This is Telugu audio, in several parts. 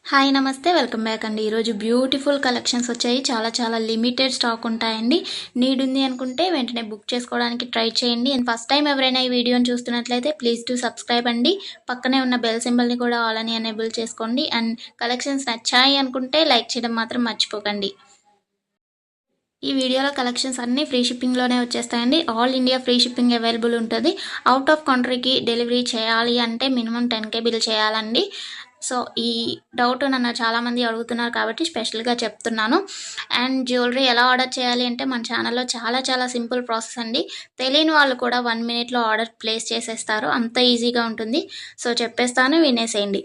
హాయ్ నమస్తే వెల్కమ్ బ్యాక్ అండి. ఈరోజు బ్యూటిఫుల్ కలెక్షన్స్ వచ్చాయి. చాలా లిమిటెడ్ స్టాక్ ఉంటాయండి. నీడ్ ఉంది అనుకుంటే వెంటనే బుక్ చేసుకోవడానికి ట్రై చేయండి. అండ్ ఫస్ట్ టైం ఎవరైనా ఈ వీడియోని చూస్తున్నట్లయితే ప్లీజ్ టు సబ్స్క్రైబ్ అండి. పక్కనే ఉన్న బెల్ సింబల్ని కూడా ఆల్ అని ఎనేబుల్ చేసుకోండి. అండ్ కలెక్షన్స్ నచ్చాయి అనుకుంటే లైక్ చేయడం మాత్రం మర్చిపోకండి. ఈ వీడియోలో కలెక్షన్స్ అన్నీ ఫ్రీ షిప్పింగ్లోనే వచ్చేస్తాయండి. All India free shipping available ఉంటుంది. అవుట్ ఆఫ్ కంట్రీకి డెలివరీ చేయాలి అంటే మినిమం 10K బిల్ చేయాలండి. సో ఈ డౌట్ నన్ను చాలామంది అడుగుతున్నారు కాబట్టి స్పెషల్గా చెప్తున్నాను. అండ్ జ్యువెలరీ ఎలా ఆర్డర్ చేయాలి అంటే మన ఛానల్లో చాలా సింపుల్ ప్రాసెస్ అండి. తెలియని వాళ్ళు కూడా 1 మినిట్లో ఆర్డర్ ప్లేస్ చేసేస్తారు. అంత ఈజీగా ఉంటుంది. సో చెప్పేస్తాను, వినేసేయండి.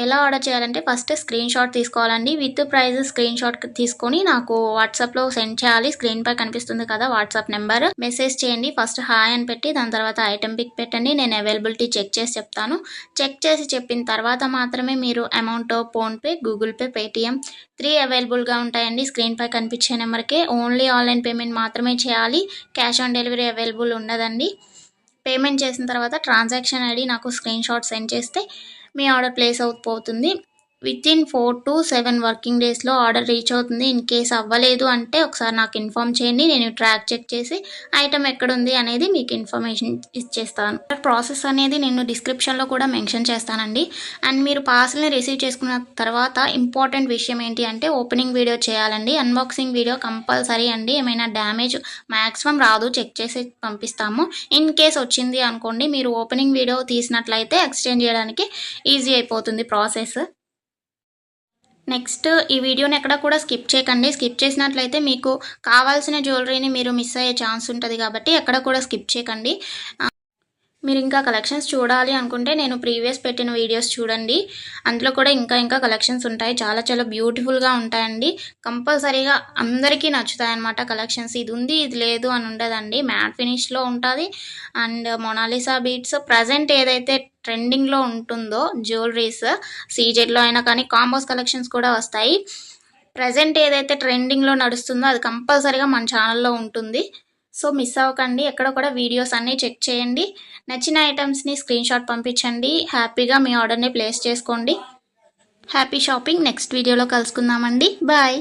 ఎలా ఆర్డర్ చేయాలంటే ఫస్ట్ స్క్రీన్ షాట్ తీసుకోవాలండి. విత్ ప్రైస్ స్క్రీన్ షాట్ తీసుకొని నాకు వాట్సాప్లో సెండ్ చేయాలి. స్క్రీన్ పై కనిపిస్తుంది కదా వాట్సాప్ నెంబర్, మెసేజ్ చేయండి. ఫస్ట్ హాయ్ అని పెట్టి దాని తర్వాత ఐటెం పిక్ పెట్టండి. నేను అవైలబిలిటీ చెక్ చేసి చెప్తాను. చెక్ చేసి చెప్పిన తర్వాత మాత్రమే మీరు amount PhonePe, Google pay, Paytm 3 అవైలబుల్గా ఉంటాయండి. స్క్రీన్ పై కనిపించే నెంబర్కే ఓన్లీ ఆన్లైన్ పేమెంట్ మాత్రమే చేయాలి. క్యాష్ ఆన్ డెలివరీ అవైలబుల్ ఉండదండి. పేమెంట్ చేసిన తర్వాత ట్రాన్సాక్షన్ ఐడి నాకు స్క్రీన్ షాట్ సెండ్ చేస్తే మీ ఆర్డర్ ప్లేస్ అవుతుంది. వితిన్ 4 to 7 వర్కింగ్ డేస్లో ఆర్డర్ రీచ్ అవుతుంది. ఇన్ కేస్ అవ్వలేదు అంటే ఒకసారి నాకు ఇన్ఫామ్ చేయండి. నేను ట్రాక్ చెక్ చేసి ఐటమ్ ఎక్కడుంది అనేది మీకు ఇన్ఫర్మేషన్ ఇచ్చేస్తాను. ప్రాసెస్ అనేది నేను డిస్క్రిప్షన్లో కూడా మెన్షన్ చేస్తానండి. అండ్ మీరు పార్సల్ని రిసీవ్ చేసుకున్న తర్వాత ఇంపార్టెంట్ విషయం ఏంటి అంటే ఓపెనింగ్ వీడియో చేయాలండి. అన్బాక్సింగ్ వీడియో కంపల్సరీ అండి. ఏమైనా డ్యామేజ్ మ్యాక్సిమం రాదు, చెక్ చేసి పంపిస్తాము. ఇన్ కేస్ వచ్చింది అనుకోండి, మీరు ఓపెనింగ్ వీడియో తీసినట్లయితే ఎక్స్చేంజ్ చేయడానికి ఈజీ అయిపోతుంది ప్రాసెస్. నెక్స్ట్ ఈ వీడియోని ఎక్కడ కూడా స్కిప్ చేయకండి. స్కిప్ చేసినట్లయితే మీకు కావాల్సిన జ్యువెలరీని మీరు మిస్ అయ్యే ఛాన్స్ ఉంటుంది కాబట్టి ఎక్కడ కూడా స్కిప్ చేయకండి. మీరు ఇంకా కలెక్షన్స్ చూడాలి అనుకుంటే నేను ప్రీవియస్ పెట్టిన వీడియోస్ చూడండి. అందులో కూడా ఇంకా కలెక్షన్స్ ఉంటాయి. చాలా బ్యూటిఫుల్గా ఉంటాయండి. కంపల్సరీగా అందరికీ నచ్చుతాయి అన్నమాట కలెక్షన్స్. ఇది ఉంది ఇది లేదు అని ఉండదండి. మ్యాట్ ఫినిష్లో ఉంటుంది. అండ్ మొనాలిసా బీట్స్ ప్రజెంట్ ఏదైతే ట్రెండింగ్లో ఉంటుందో జ్యువెలరీస్, సీజెడ్లో అయినా కానీ కాంబోస్ కలెక్షన్స్ కూడా వస్తాయి. ప్రజెంట్ ఏదైతే ట్రెండింగ్లో నడుస్తుందో అది కంపల్సరీగా మన ఛానల్లో ఉంటుంది. సో మిస్ అవ్వకండి. ఎక్కడ కూడా వీడియోస్ అన్నీ చెక్ చేయండి. నచ్చిన ఐటమ్స్ని స్క్రీన్ షాట్ పంపించండి. హ్యాపీగా మీ ఆర్డర్ని ప్లేస్ చేసుకోండి. Happy shopping. నెక్స్ట్ వీడియోలో కలుసుకుందామండి. బాయ్.